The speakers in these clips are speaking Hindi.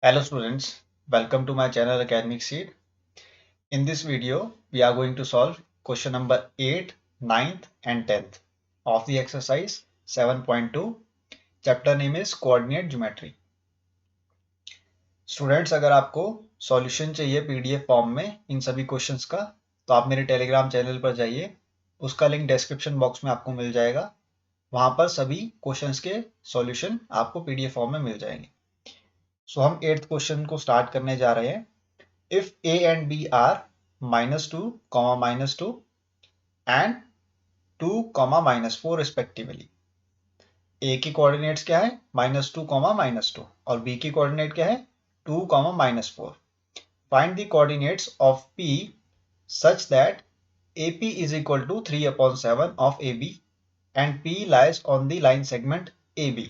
Hello students, welcome to my channel Academic Seed. In this video, we are going to solve question number 8, 9th and 10th of the exercise 7.2. Chapter name is Coordinate Geometry. Students, अगर आपको सॉल्यूशन चाहिए पीडीएफ फॉर्म में इन सभी क्वेश्चंस का तो आप मेरे टेलीग्राम चैनल पर जाइए, उसका लिंक डिस्क्रिप्शन बॉक्स में आपको मिल जाएगा। वहां पर सभी क्वेश्चंस के सॉल्यूशन आपको पीडीएफ फॉर्म में मिल जाएंगे। सो हम 8th क्वेश्चन को स्टार्ट करने जा रहे हैं। If A and B are -2, -2 and 2, -4 respectively. A की कोऑर्डिनेट्स क्या है -2, -2 और B की कोऑर्डिनेट क्या है 2, -4. Find the coordinates of P such that AP is equal to 3/7 of AB and P lies on the line segment AB.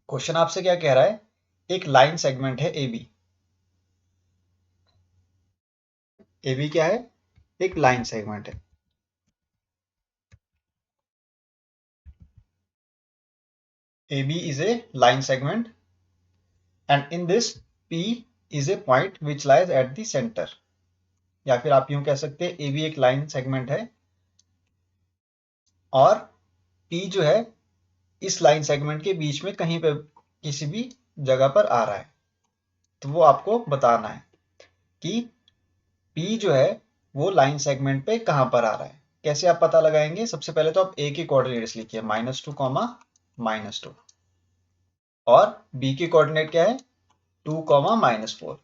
Question आपसे क्या कह रहा है, एक लाइन सेगमेंट है AB। AB क्या है, एक लाइन सेगमेंट है। AB is a line segment and in this P is a point which lies at the center. या फिर आप यूं कह सकते हैं AB एक लाइन सेगमेंट है और P जो है इस लाइन सेगमेंट के बीच में कहीं पे किसी भी जगह पर आ रहा है। तो वो आपको बताना है कि P जो है वो लाइन सेगमेंट पे कहां पर आ रहा है। कैसे आप पता लगाएंगे, सबसे पहले तो आप A की कोऑर्डिनेट्स लिखिए -2, -2 और B की कोऑर्डिनेट क्या है 2, -4।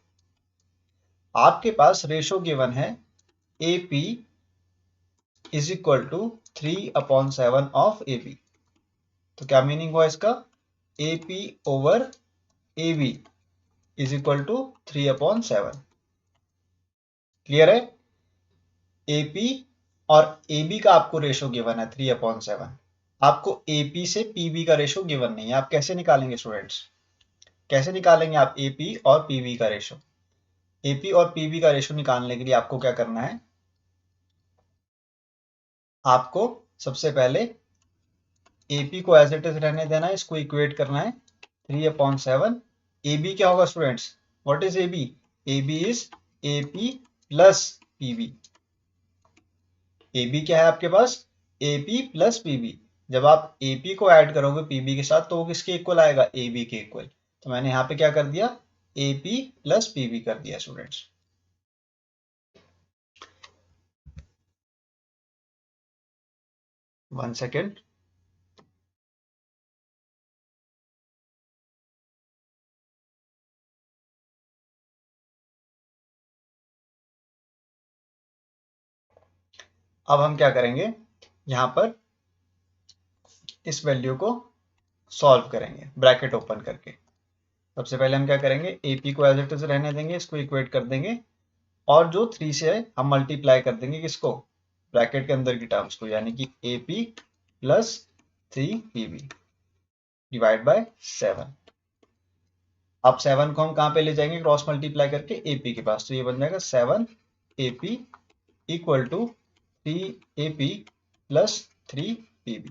आपके पास रेशो गिवन है AP is equal to 3/7 of AB। तो क्या मीनिंग हुआ इसका, AP over AB is equal to 3/7। Clear है, AP और AB का आपको रेशो गिवन है 3/7। आपको AP से PB का रेशो गिवन नहीं है। आप कैसे निकालेंगे स्टूडेंट्स, कैसे निकालेंगे आप AP और PB का रेशो। AP और PB का रेशो निकालने के लिए आपको क्या करना है, आपको सबसे पहले AP को एज इट इज रहने देना है, इसको इक्वेट करना है 3/7। AB क्या होगा students, what is AB, AB is AP plus PB। AB क्या है आपके पास, AP प्लस PB। जब आप AP को ऐड करोगे PB के साथ तो वो किसके इक्वल आएगा, AB के इक्वल। तो मैंने यहाँ पे क्या कर दिया, AP प्लस PB कर दिया स्टूडेंट्स। One second. अब हम क्या करेंगे, यहाँ पर इस वैल्यू को सॉल्व करेंगे ब्रैकेट ओपन करके। सबसे पहले हम क्या करेंगे, AP को एज इट इज रहने देंगे, इसको इक्वेट कर देंगे और जो 3 से है हम मल्टीप्लाई कर देंगे किसको, ब्रैकेट के अंदर की टर्म्स को, यानी कि AP plus 3PB divide by 7। अब 7 को हम कहां पे ले जाएंगे, क्रॉस मल्टीप्लाई करके AP के पास, तो ये बन जाएगा 7AP equal to 3AP plus 3PB।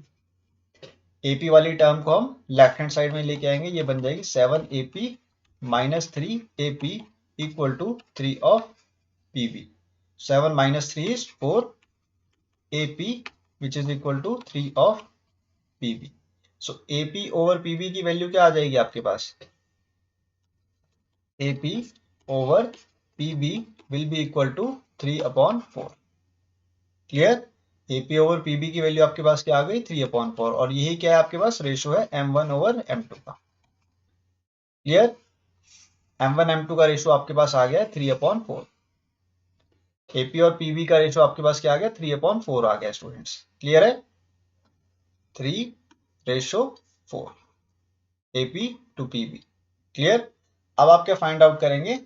AP वाली टर्म को हम लेफ्ट हैंड साइड में लेके आएंगे, ये बन जाएगी 7AP minus 3AP equal to 3 of PB। 7 minus 3 is 4AP which is equal to 3 of PB. So AP over PB की वैल्यू क्या आ जाएगी आपके पास, AP over PB will be equal to 3/4। Clear, AP over PB की वैल्यू आपके पास क्या आ गई 3/4 और यही क्या है आपके पास रेशो है M1 over M2 का। क्लियर, M1 M2 का रेशो आपके पास आ गया है 3/4। AP और PB का रेशो आपके पास क्या आ गया 3/4 आ गया स्टूडेंट्स। क्लियर है, 3/4 AP टू PB। क्लियर, अब आप क्या फाइंड आउट करेंगे,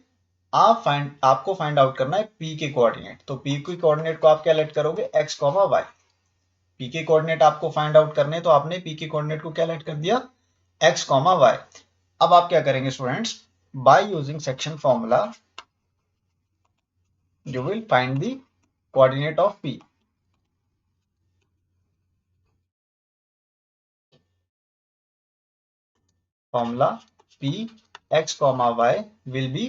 आपको फाइंड आउट करना है P के कोऑर्डिनेट। तो P के कोऑर्डिनेट को आप क्या लेट करोगे x, y। P के कोऑर्डिनेट आपको फाइंड आउट करने, तो आपने P के कोऑर्डिनेट को क्या लेट कर दिया x, y। अब आप क्या करेंगे students, by using section formula you will find the coordinate of P। Formula P x comma Y will be,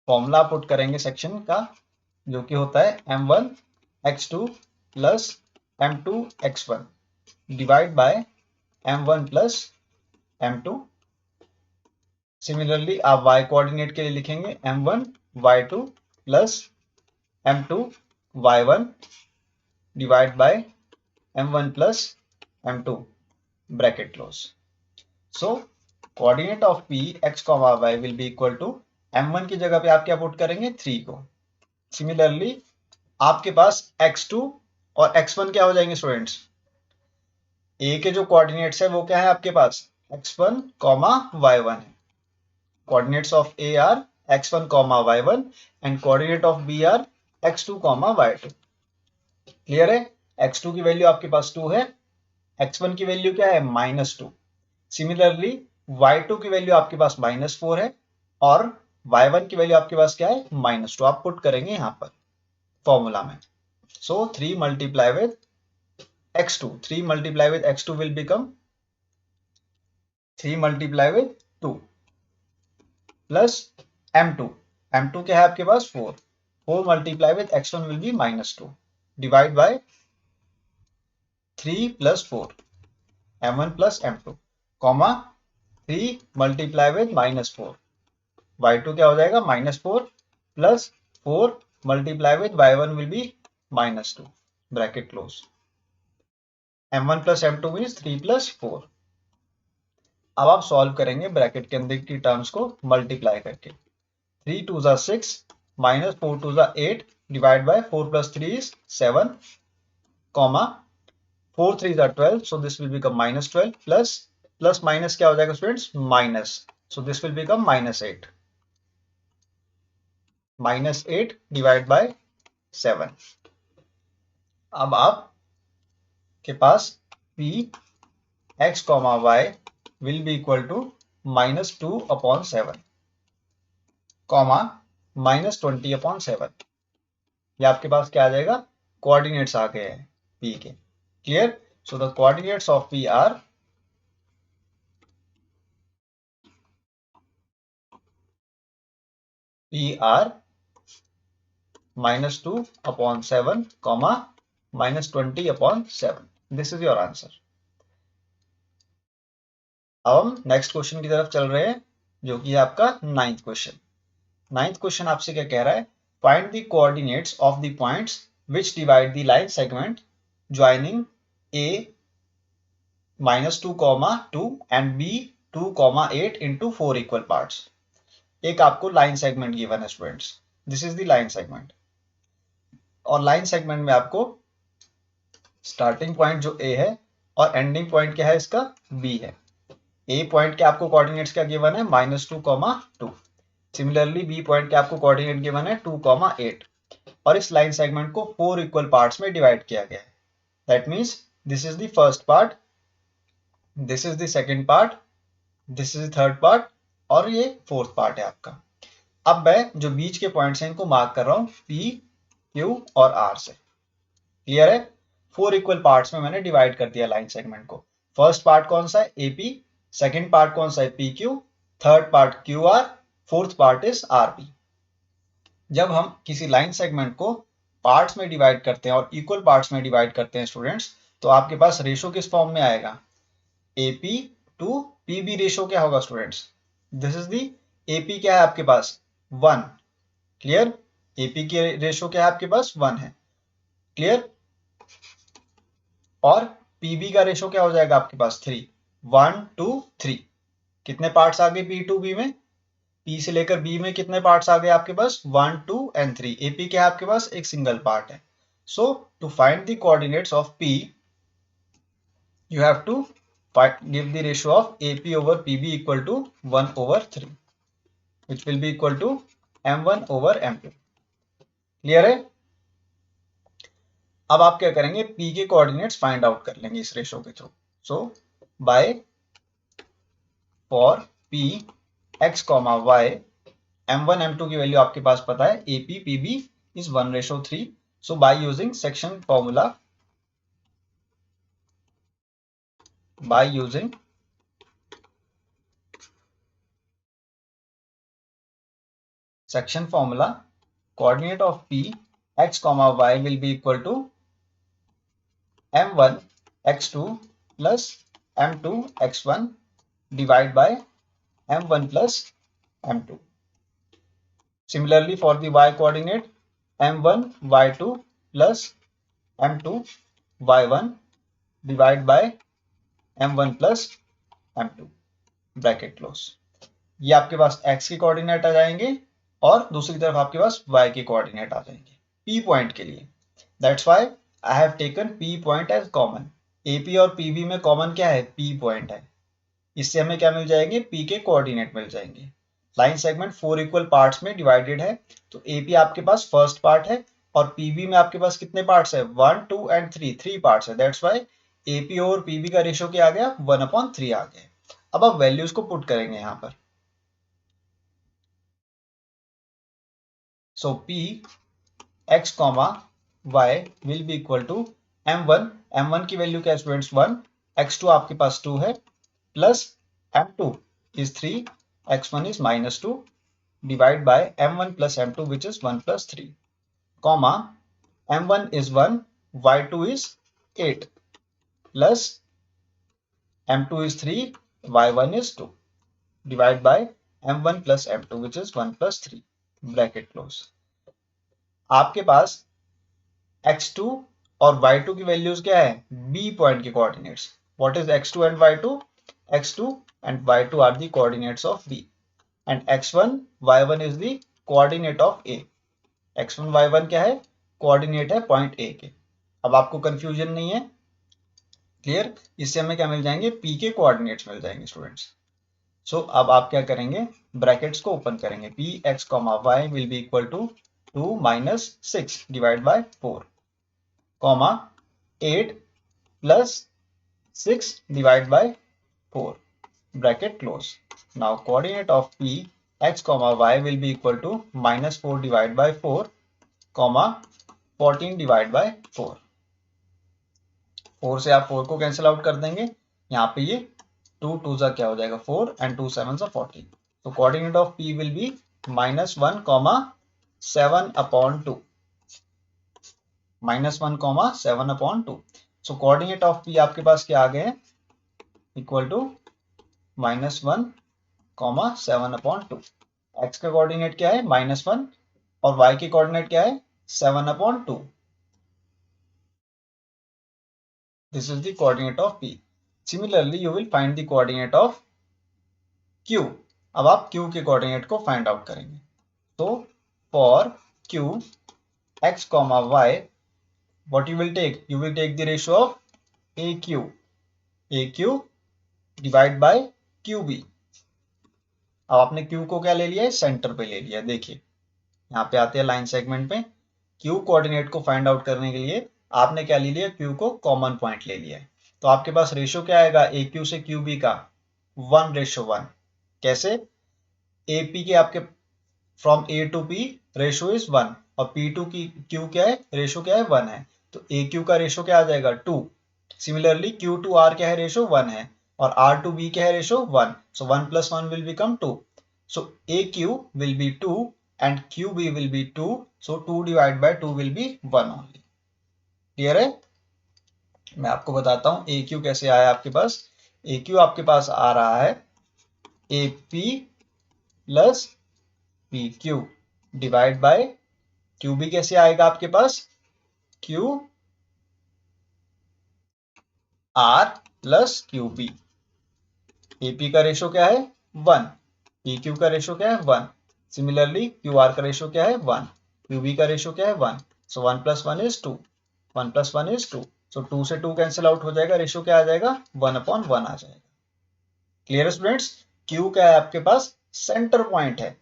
formula put करेंगे सेक्शन का, जो कि होता है m1 x2 plus m2 x1 divide by m1 plus m2। Similarly आप y कोऑर्डिनेट के लिए लिखेंगे m1 y2 plus m2 y1 divide by m1 plus m2 bracket close. So coordinate of p x comma y will be equal to m1 की जगह पे आप क्या पुट करेंगे 3 को। सिमिलरली आपके पास x2 और x1 क्या हो जाएंगे स्टूडेंट्स, a के जो कोऑर्डिनेट्स है वो क्या है आपके पास x1 कॉमा y1 है। Coordinates of a are x1 comma y1 and coordinate of b are x2 comma y2। Clear है, x2 की वैल्यू आपके पास 2 है, x1 की वैल्यू क्या है -2। सिमिलरली y2 की वैल्यू आपके पास -4 है और y1 की वैल्यू आपके पास क्या है -2। आप पुट करेंगे यहाँ पर फॉर्मूला में। So 3 multiply with x2. 3 multiply with x2 will become 3 multiply with 2 plus m2. m2 क्या है आपके पास 4. 4 multiply with x1 will be -2. Divide by 3 plus 4. m1 plus m2. Comma 3 multiply with -4. y2 क्या हो जाएगा -4 plus 4 multiply with y1 will be -2. Bracket close. m1 plus m2 means 3 plus 4. अब आप सॉल्व करेंगे ब्रैकेट के अंदर की टर्म्स को मल्टीप्लाई करके। 3 2 ज़ा 6 माइनस 4 2 ज़ा 8 divide by 4 plus 3 is 7 comma 4 3 ज़ा 12 सो this will become -12 plus plus minus क्या हो जाएगा students minus, so this will become -8 divide by 7। अब आप के पास p x comma y will be equal to -2/7 comma -20/7। ये आपके पास क्या आ जाएगा कोऑर्डिनेट्स आ गए हैं p के। Clear, so the coordinates of p are -2/7 comma -20/7। This is your answer. अब हम नेक्स्ट क्वेश्चन की तरफ चल रहे हैं, जो कि है आपका 9th क्वेश्चन। 9th क्वेश्चन आपसे क्या कह रहा है, find the coordinates of the points which divide the line segment joining a -2, and b 2, 8 into 4 equal parts. एक आपको लाइन सेगमेंट गिवन है students, this is the line segment, और लाइन सेगमेंट में आपको स्टार्टिंग पॉइंट जो a है और एंडिंग पॉइंट क्या है इसका b है। a पॉइंट के आपको कोऑर्डिनेट्स क्या गिवन है -2, 2। सिमिलरली b पॉइंट के आपको कोऑर्डिनेट गिवन है 2, 8 और इस लाइन सेगमेंट को 4 इक्वल पार्ट्स में डिवाइड किया गया है। That means this is the first part, this is the second part, this is the third part और ये फोर्थ पार्ट है आपका। अब मैं जो बीच के पॉइंट्स हैं इनको मार्क कर रहा हूं P, Q और R से। क्लियर है, 4 इक्वल पार्ट्स में मैंने डिवाइड कर दिया लाइन सेगमेंट को। फर्स्ट पार्ट कौन सा है AP, सेकंड पार्ट कौन सा है PQ, third part QR, fourth part is RP। जब हम किसी लाइन सेगमेंट को पार्ट्स में डिवाइड करते हैं और इक्वल पार्ट्स में डिवाइड करते हैं स्टूडेंट्स, तो आपके पास रेशो किस फॉर्म में आएगा, AP टू PB रेशो क्या होगा students, this is the AP क्या है आपके पास 1। क्लियर, AP की रेशो क्या है आपके पास 1 है। क्लियर, और PB का रेशो क्या हो जाएगा आपके पास 3, 1 2 3। कितने पार्ट्स आ गए P टू B में, P से लेकर B में कितने पार्ट्स आ गए आपके पास 1 2 एंड 3। AP क्या है आपके पास एक सिंगल पार्ट है। So to find the coordinates of P you have to give the ratio of AP over PB equal to 1/3, which will be equal to M1 over M2। Clear है, अब आप क्या करेंगे P के कोऑर्डिनेट्स फाइंड आउट कर लेंगे इस रेशो के थ्रू। So by for P x, y M1 M2 की वैल्यू आपके पास पता है, AP PB is 1/3। So by using section formula, by using section formula, coordinate of P x comma y will be equal to m1 x2 plus m2 x1 divided by m1 plus m2. Similarly, for the y coordinate, m1 y2 plus m2 y1 divided by m1 plus m2 bracket close. ये आपके पास x के कोऑर्डिनेट आ जाएंगे और दूसरी तरफ आपके पास y के कोऑर्डिनेट आ जाएंगे p पॉइंट के लिए। That's why I have taken p point as common. AP और PB में कॉमन क्या है? p पॉइंट है। इससे हमें क्या मिल जाएंगे? p के कोऑर्डिनेट मिल जाएंगे। लाइन सेगमेंट 4 इक्वल पार्ट्स में डिवाइडेड है, तो AP आपके पास फर्स्ट पार्ट है और PB में आपके पास कितने पार्ट्स है? 1 2 एंड 3, 3 पार्ट्स है। दैट्स व्हाई AP और PB का रेशियो क्या आ गया? 1/3 आ गया। अब आप वैल्यूज को पुट करेंगे यहां पर। So P x comma y will be equal to m1 की वैल्यू क्या है स्टूडेंट्स? 1, x2 आपके पास 2 है, plus m2 is 3, x1 is -2 divide by m1 plus m2 which is 1 plus 3, comma m1 is 1, y2 is 8, plus m2 is 3, y1 is 2, divide by m1 plus m2 which is 1 plus 3, bracket close. आपके पास x2 और y2 की वैल्यूज क्या है? b पॉइंट के coordinates. What is x2 and y2? x2 and y2 are the coordinates of b and x1 y1 is the coordinate of a। x1 y1 क्या है? कोऑर्डिनेट है पॉइंट a के। अब आपको कंफ्यूजन नहीं है, क्लियर? इससे हमें क्या मिल जाएंगे? p के कोऑर्डिनेट्स मिल जाएंगे स्टूडेंट्स। सो अब आप क्या करेंगे? ब्रैकेट्स को ओपन करेंगे। p x comma y will be equal to 2 minus 6 divide by 4, comma 8 plus 6 divide by 4, bracket close. Now coordinate of p x comma y will be equal to -4 divide by 4, comma 14 divide by 4। 4 से आप 4 को कैंसिल आउट कर देंगे, यहाँ पे ये 2 2 सा क्या हो जाएगा? 4 and 2 7 सा 14। तो coordinate of p will be -1 comma 7/2, -1 comma 7/2। So coordinate of p आपके पास क्या आ गए हैं? Equal to -1 comma 7/2। x का कोऑर्डिनेट क्या है? -1 और y के कोऑर्डिनेट क्या है? 7/2। This is the coordinate of p. Similarly, you will find the coordinate of q. अब आप q के कोऑर्डिनेट को फाइंड आउट करेंगे। तो for q x comma y, what you will take? You will take the ratio of aq divide by qb। अब आपने q को क्या ले लिया है? सेंटर पे ले लिया। देखिए यहाँ पे आते हैं लाइन सेगमेंट पे। q कोऑर्डिनेट को फाइंड आउट करने के लिए आपने क्या ले लिया? q को कॉमन पॉइंट ले लिया है। तो आपके पास रेशियो क्या आएगा aq से qb का? 1:1। कैसे? AP के आपके from A to P ratio is 1 और P2 की Q क्या है? रेशियो क्या है? 1 है। तो AQ का रेशियो क्या आ जाएगा? 2। सिमिलरली Q टू R क्या है? रेशियो 1 है और R टू B क्या है? Ratio 1। So 1 + 1 will become 2। So AQ will be 2 and QB will be 2। So 2 divide by 2 will be 1 only. Clear है? मैं आपको बताता हूं AQ कैसे आया आपके पास। AQ आपके पास आ रहा है AP plus PQ divide by QB कैसे आएगा आपके पास? Q R plus QB। AP का रेशियो क्या है? 1। PQ का रेशियो क्या है? 1। सिमिलरली QR का रेशियो क्या है? 1। QB का रेशियो क्या है? 1। सो 1 + 1 इज 2। 1 + 1 इज 2। सो 2 से 2 कैंसिल आउट हो जाएगा, रेशियो क्या आ जाएगा? 1/1 आ जाएगा। Clear students? Q क्या है आपके पास? सेंटर पॉइंट है।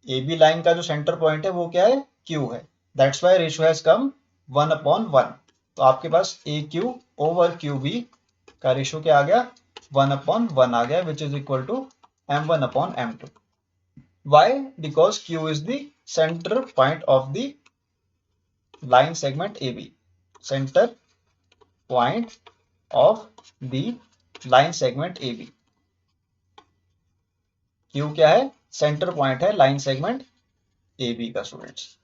AB लाइन का जो सेंटर पॉइंट है वो क्या है? Q है। That's why ratio has come 1/1। तो आपके पास AQ ओवर QB का रेशियो क्या आ गया? 1/1 आ गया, which is equal to m1/m2। Why? Because Q is the center point of the line segment AB. Center point of the line segment AB. Q क्या है? सेंटर पॉइंट है लाइन सेगमेंट ए बी का स्टूडेंट्स।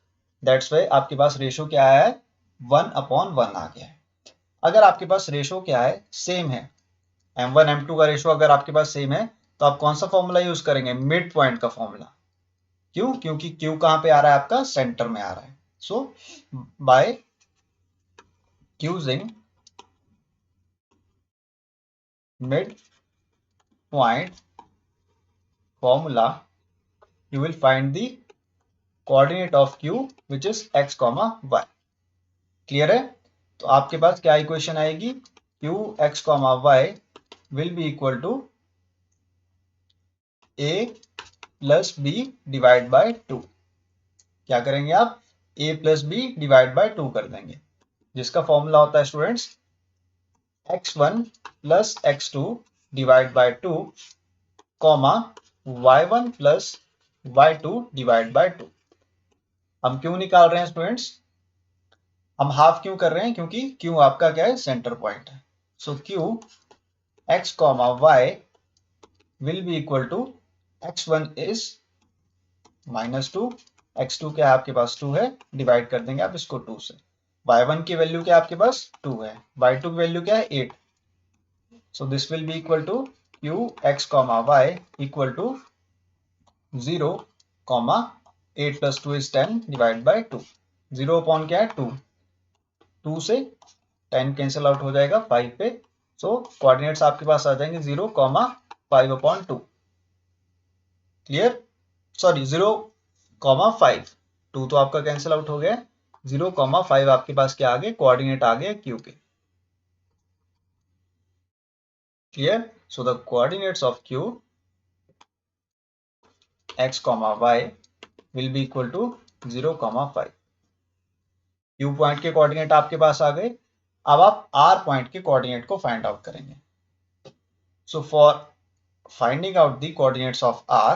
दैट्स वाई आपके पास रेशो क्या आया है, 1/1 आ गया है। अगर आपके पास रेशो क्या है, सेम है, m1 m2 का रेशो अगर आपके पास सेम है तो आप कौन सा फॉर्मूला यूज करेंगे, मिड पॉइंट का फॉर्मूला। क्यों, क्योंकि क्यू कहां पे आ रहा है, आपका सेंटर में आ रहा है। So by using mid point formula you will find the coordinate of q which is x, y। Clear है? तो आपके पास क्या इक्वेशन आएगी, q x, y will be equal to a plus b divide by 2। क्या करेंगे आप, a plus b divide by 2 कर देंगे, जिसका फॉर्मूला होता है students x1 plus x2 divide by 2 comma y1 plus y2 divide by 2। हम क्यों निकाल रहे हैं स्टूडेंट्स, हम हाफ क्यों कर रहे हैं, क्योंकि क्यू आपका क्या है, सेंटर पॉइंट है। So Q x comma Y will be equal to x1 is -2, x2 क्या है आपके पास 2 है, डिवाइड कर देंगे आप इसको 2 से। y1 की वैल्यू क्या आपके पास 2 है, y2 की वैल्यू क्या है 8। So this will be equal to Q x comma y equal to 0 comma 8 plus 2 is 10 divide by 2। 0 upon क्या है 2, 2 से 10 कैंसिल आउट हो जाएगा 5 पे। सो कोऑर्डिनेट्स आपके पास आ जाएंगे 0, 5/2। Clear, sorry 0, 5। 2 तो आपका कैंसिल आउट हो गया, 0, 5 आपके पास क्या आ गए, कोऑर्डिनेट आ गए क्यू के। Clear, so the coordinates of Q x, y will be equal to 0, 5। Q point के कोऑर्डिनेट आपके पास आ गए। अब आप आर पॉइंट के कोऑर्डिनेट को फाइंड आउट करेंगे। So for finding out the coordinates of r,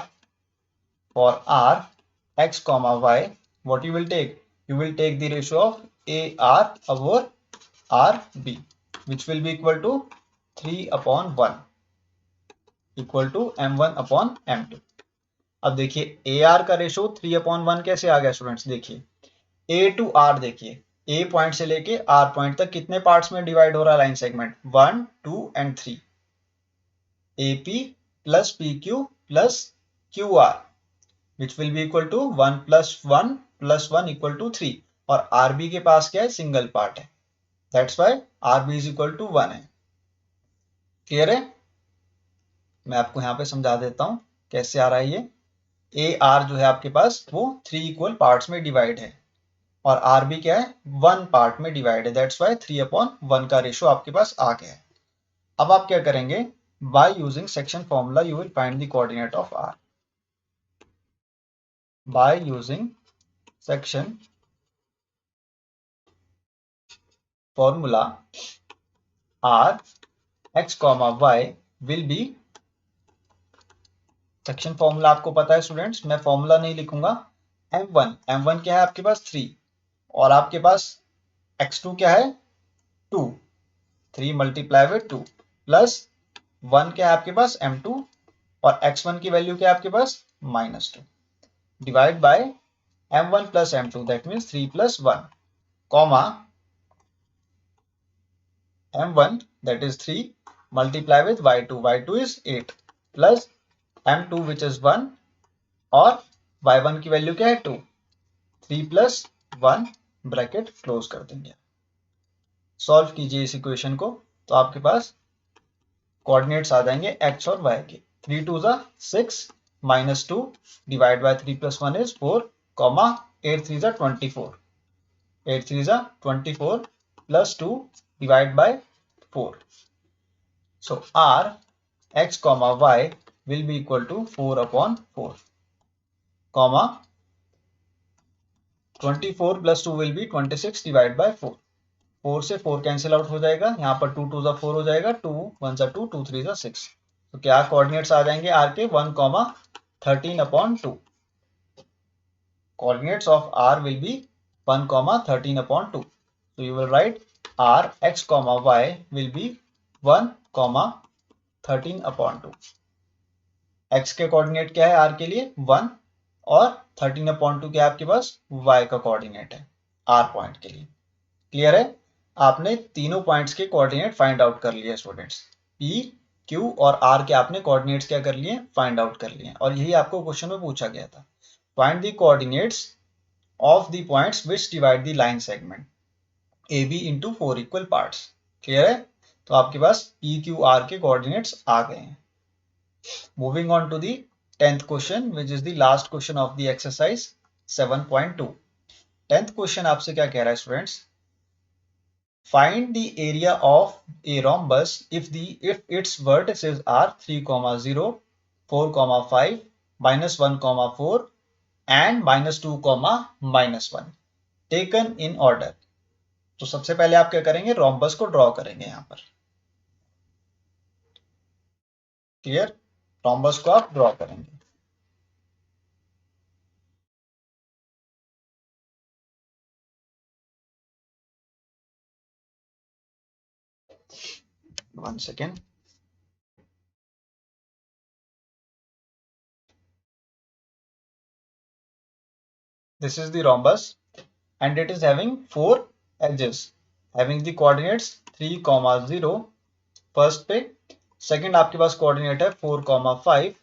for r x, y, what you will take, you will take the ratio of ar over rb, which will be equal to 3/1 equal to m1 upon m2। अब देखिए ar का रेशो 3/1 कैसे आ गया स्टूडेंट्स, देखिए a टू r, देखिए a पॉइंट से लेके r पॉइंट तक कितने पार्ट्स में डिवाइड हो रहा है line segment, 1, 2 and 3। AP plus PQ plus QR which will be equal to 1 plus 1 plus 1 equal to 3। और RB के पास क्या है, सिंगल पार्ट है, that's why RB is equal to 1 है। क्लियर है, मैं आपको यहाँ पे समझा देता हूँ कैसे आ रहा है ये। AR जो है आपके पास वो 3 इक्वल पार्ट्स में डिवाइड है और RB क्या है, 1 पार्ट में डिवाइड है, दैट्स वाई 3/1 का रेशो आपके पास आ गया है। अब आप क्या करेंगे, by using section formula you will find the coordinate of r। by using section formula r x, y will be, section formula आपको पता है स्टूडेंट्स, मैं फॉर्मूला नहीं लिखूंगा। m1 क्या है आपके पास 3 और आपके पास x2 क्या है 2, 3 मल्टीप्लाई विद 2 प्लस 1 क्या है आपके पास m2 और x1 की वैल्यू क्या है आपके पास -2 divide by m1 plus m2 that means 3 plus 1 comma m1 that is 3 multiply with y2 is 8 plus m2 which is 1 और y1 की वैल्यू क्या है 2, 3 प्लस 1 ब्रैकेट क्लोज कर देंगे। सॉल्व कीजिए इस इक्वेशन को तो आपके पास कोऑर्डिनेट्स आ जाएंगे x और y के। 3 2 जा 6 -2 divide by 3 plus 1 is 4 comma 8 3 जा 24, 8 3 जा 24 plus 2 divide by 4। So r x, y will be equal to 4/4, comma 24 plus 2 will be 26 divided by 4। 4 से 4 कैंसिल आउट हो जाएगा, यहाँ पर 2 2 4 हो जाएगा, 2 1 2 2 3 6। तो क्या कोऑर्डिनेट्स आ जाएंगे r के 1, 13/2। Coordinates of r will be 1, 13/2। So you will write r x, y will be 1, 13/2। x के कोऑर्डिनेट क्या है r के लिए 1 और 13/2 क्या आपके पास y का कोऑर्डिनेट है r पॉइंट के लिए। क्लियर है? आपने तीनों पॉइंट्स के कोऑर्डिनेट फाइंड आउट कर लिए स्टूडेंट्स। p q और r के आपने कोऑर्डिनेट्स क्या कर लिए, फाइंड आउट कर लिए, और यही आपको क्वेश्चन में पूछा गया था। Find the coordinates of the points which divide the line segment AB into 4 equal parts. Clear है? तो आपके पास P Q R के कोऑर्डिनेट्स आ गए हैं। Moving on to the 10th question which is the last question of the exercise 7.2। 10th question आपसे क्या कह रहा है students, find the area of a rhombus if its vertices are 3,0, 4,5, -1,4 and -2, -1 taken in order. तो सबसे पहले आप क्या करेंगे, रोम्बस को ड्रॉ करेंगे यहां पर। क्लियर? रोम्बस को आप ड्रॉ करेंगे। One second. This is the rhombus and it is having 4 edges having the coordinates 3,0 first पे, सेकंड आपके पास कोऑर्डिनेट है 4,5,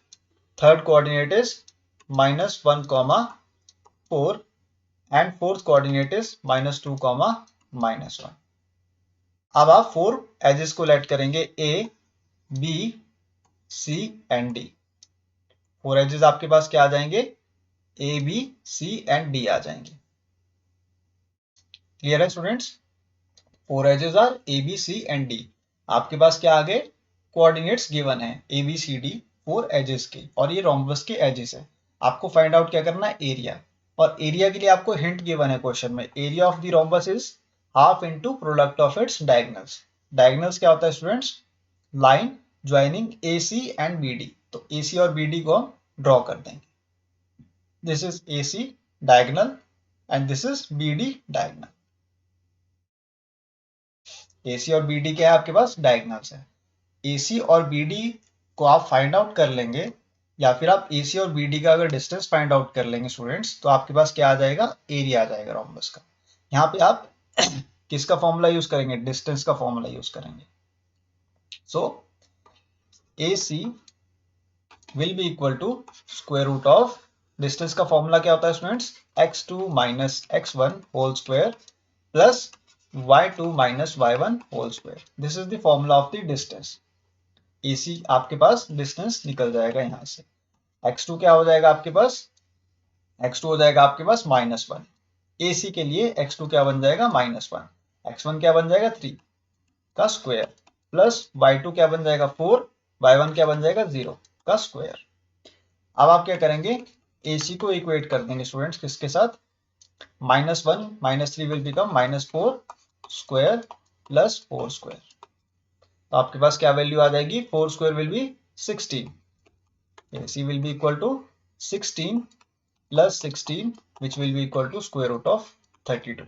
third coordinate is -1,4 and fourth coordinate is -2, -1। अब आप 4 एजेस को लेट करेंगे A, B, C and D। 4 edges आपके पास क्या आ जाएंगे, A, B, C and D आ जाएंगे। क्लियर है students? 4 edges are A, B, C and D। आपके पास क्या आ गए, कोऑर्डिनेट्स गिवन है A, B, C, D 4 एजेस के, और ये रोम्बस के एजेस है। आपको फाइंड आउट क्या करना है, एरिया। और एरिया के लिए आपको हिंट गिवन है क्वेश्चन में, area of the rhombus is half into product of its diagonals. Diagonals क्या होता है students, line joining AC and BD। तो AC और BD को हम ड्रॉ कर देंगे। This is AC diagonal and this is BD diagonal. AC और BD क्या है आपके पास, डायगोनल्स है। AC और BD को आप फाइंड आउट कर लेंगे, या फिर आप AC और BD का अगर डिस्टेंस फाइंड आउट कर लेंगे स्टूडेंट्स, तो आपके पास क्या आ जाएगा, एरिया आ जाएगा रोम्बस का। यहाँ पे आप किसका फॉर्मूला यूज करेंगे, डिस्टेंस का फॉर्मूला यूज करेंगे। So AC will be equal to square root of, distance का फॉर्मूला क्या होता है students, x2 minus x1 whole square plus y2 minus y1 whole square. This is the formula of the distance. AC आपके पास डिस्टेंस निकल जाएगा यहां से। x2 क्या हो जाएगा आपके पास, x2 हो जाएगा आपके पास -1। AC के लिए x2 क्या बन जाएगा, -1। x1 क्या बन जाएगा, 3 का स्क्वायर प्लस y2 क्या बन जाएगा, 4, y1 क्या बन जाएगा, 0 का स्क्वायर। अब आप क्या करेंगे, AC को इक्वेट कर देंगे स्टूडेंट्स किसके साथ, -1 -3 will become -4 square plus 4 square. तो आपके पास क्या वैल्यू आ जाएगी, 4 square will be 16। AC will be equal to 16 plus 16 which will be equal to square root of 32।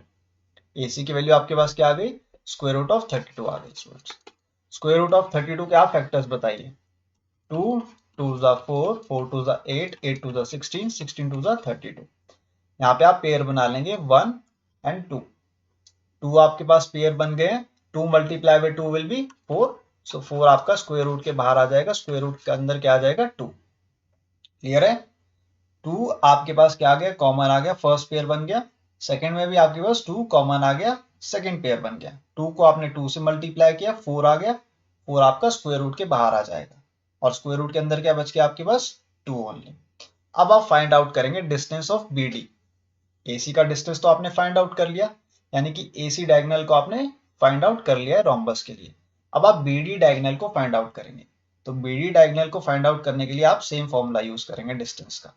AC की वैल्यू आपके पास क्या आ गई, स्क्वायर रूट ऑफ 32 आ गई स्टूडेंट्स। स्क्वायर रूट ऑफ 32 के आप फैक्टर्स बताइए, 2 2 4, 4 2 8, 8 2 16, 16 2 32। यहाँ पे आप पेयर बना लेंगे 1 एंड 2। 2 आपके पास पेयर बन गए हैं, 2 मल्टीप्लाई बाय 2 विल बी 4। सो 4 आपका स्क्वायर रूट के बाहर आ जाएगा, स्क्वायर रूट के अंदर क्या आ जाएगा, 2। क्लियर है? 2 आपके पास क्या आ गया, कॉमन आ गया, फर्स्ट पेयर बन गया। सेकंड में भी आपके पास 2 कॉमन आ गया, सेकंड पेयर बन गया। 2 को आपने 2 से मल्टीप्लाई किया, 4 आ गया, 4 आपका स्क्वायर रूट के बाहर आ जाएगा, और स्क्वायर रूट के अंदर क्या बच गया आपके पास, 2 ओनली। अब आप फाइंड आउट करेंगे डिस्टेंस ऑफ BD। AC का डिस्टेंस तो आपने फाइंड आउट कर लिया, यानी कि AC डायगोनल को आपने फाइंड आउट कर लिया है रोम्बस के लिए। अब आप BD डायगोनल को फाइंड आउट करेंगे। तो BD डायगोनल को फाइंड आउट करने के लिए आप सेम फॉर्मूला यूज करेंगे डिस्टेंस का।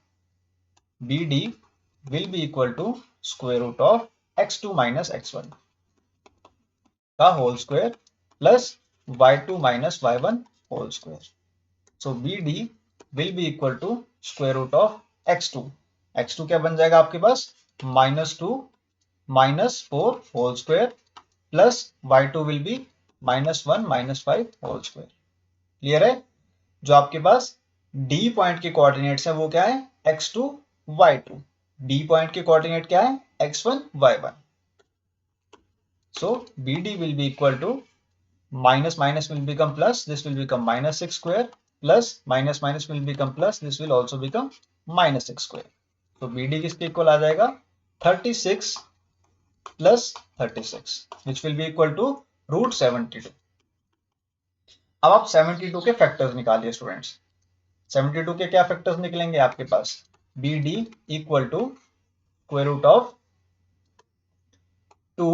BD will be equal to square root of x2 minus x1 का whole square plus y2 minus y1 whole square. So BD will be equal to square root of x2। x2 क्या बन जाएगा आपके पास, -2 -4 whole square plus y2 will be -1 -5 whole square. Clear है? जो आपके पास D पॉइंट के कोऑर्डिनेट्स है वो क्या है, x2 y2। D पॉइंट के कोऑर्डिनेट क्या है, x1 y1। So BD will be equal to minus minus will become plus, this will become minus 6 square, plus minus minus will become plus, this will also become minus 6 square। तो BD किसके इक्वल आ जाएगा, 36 plus 36 which will be equal to root 72। अब आप 72 के फैक्टर्स निकालिए स्टूडेंट्स। 72 के क्या फैक्टर्स निकलेंगे आपके पास, BD equal to square root of 2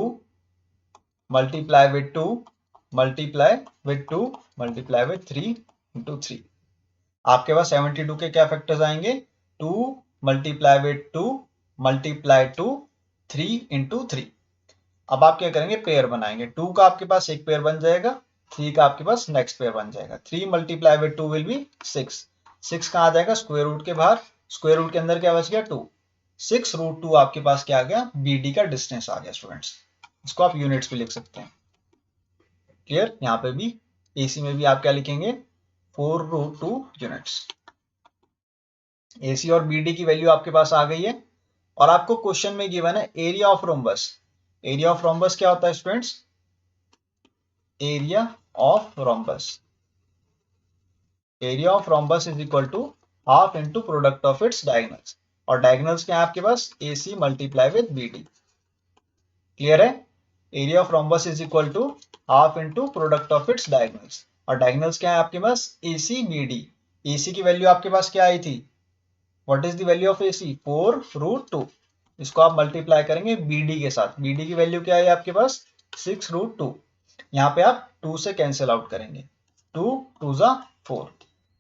multiply with 2 multiply with 2 multiply with 3 into 3। आपके पास 72 के क्या फैक्टर्स आएंगे, 2 multiply with 2 multiply 2 3 into 3। अब आप क्या करेंगे, पेयर बनाएंगे। 2 का आपके पास एक पेयर बन जाएगा, 3 का आपके पास नेक्स्ट पेयर बन जाएगा। 3 multiply with 2 will be 6। 6 कहाँ आ जाएगा, स्क्वायर रूट के बाहर, स्क्वायर रूट के अंदर क्या बच गया, 2। 6 रूट 2 आपके पास क्या आ गया, BD का डिस्टेंस आ गया स्टूडेंट्स। इसको आप यूनिट्स भी लिख सकते हैं। क्लियर, यहाँ पे भी AC में भी आप क्या लिखेंगे, 4 रूट 2 यूनिट्स। AC और BD की वैल्यू आपके पास आ गई है। और आपको क्वेश्चन में गिवन है area of rhombus. Area of rhombus क्या होता है students, area of rhombus, area of rhombus is equal to half into product of its diagonals. और डायगोनल्स क्या है आपके पास, AC multiply with BD। Clear है, area of rhombus is equal to half into product of its diagonals. और डायगोनल्स क्या है आपके पास, AC BD। AC की वैल्यू आपके पास क्या आई थी, what is the value of AC, 4 root 2। इसको आप मल्टीप्लाई करेंगे BD के साथ। BD की वैल्यू क्या है आपके पास, 6 रूट 2। यहाँ पे आप 2 से कैंसिल आउट करेंगे, 2 2 जा 4।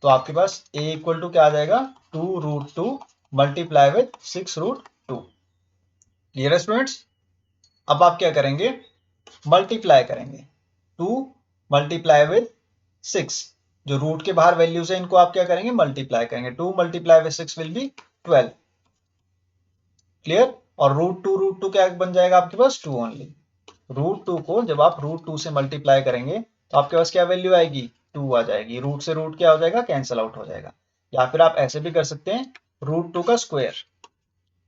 तो आपके पास A इक्वल टू क्या आ जाएगा, 2 root 2 multiply with 6 root 2। Clear है स्टूडेंट्स। अब आप क्या करेंगे, मल्टीप्लाई करेंगे, 2 मल्टीप्लाई विद 6। जो रूट के बाहर वैल्यूज है इनको आप क्या करेंगे, मल्टीप्लाई करेंगे। 2 multiply with 6 will be 12। Clear. और रूट टू क्या बन जाएगा आपके पास, 2 ओनली। रूट 2 को जब आप रूट 2 से मल्टीप्लाई करेंगे तो आपके पास क्या वैल्यू आएगी, 2 आ जाएगी। रूट से रूट क्या हो जाएगा, कैंसिल आउट हो जाएगा। या फिर आप ऐसे भी कर सकते हैं, रूट 2 का square.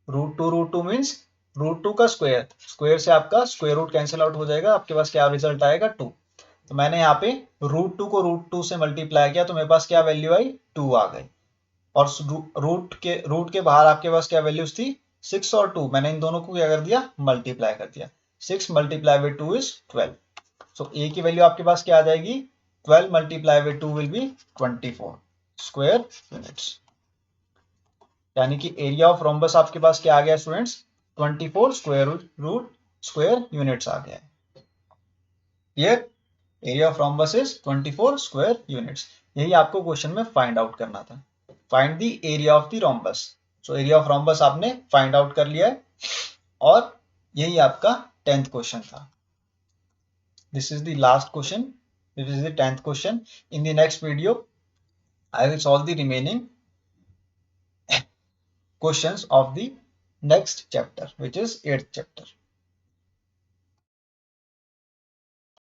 Root two means root 2 का स्क्वायर। स्क्वायर से आपका स्क्वायर रूट कैंसिल आउट हो जाएगा, आपके पास क्या रिजल्ट आएगा, 2। तो मैंने यहाँ पे रूट 2 को रूट 2 से मल्टीप्लाई किया तो मेरे पास क्या वैल्यू आई, 2 आ गई। और रूट के बाहर आपके पास क्या वैल्यूज थी, 6 और 2। मैंने इन दोनों को क्या कर दिया, मल्टीप्लाई कर दिया। 6 multiply with 2 is 12। So A की वैल्यू आपके पास क्या आ जाएगी, 12 multiply with 2 will be 24 square units. यानी कि एरिया ऑफ रोम्बस आपके पास क्या आ गया students, 24 square root square units आ गया है। Clear, area of rhombus is 24 square units. यही आपको क्वेश्चन में फाइंड आउट करना था, find the area of the rhombus. So area of rhombus आपने फाइंड आउट कर लिया है और यही आपका 10th क्वेश्चन था। This is the last question, this is the 10th question. In the next video I will solve the remaining questions of the next chapter, which is 8th chapter.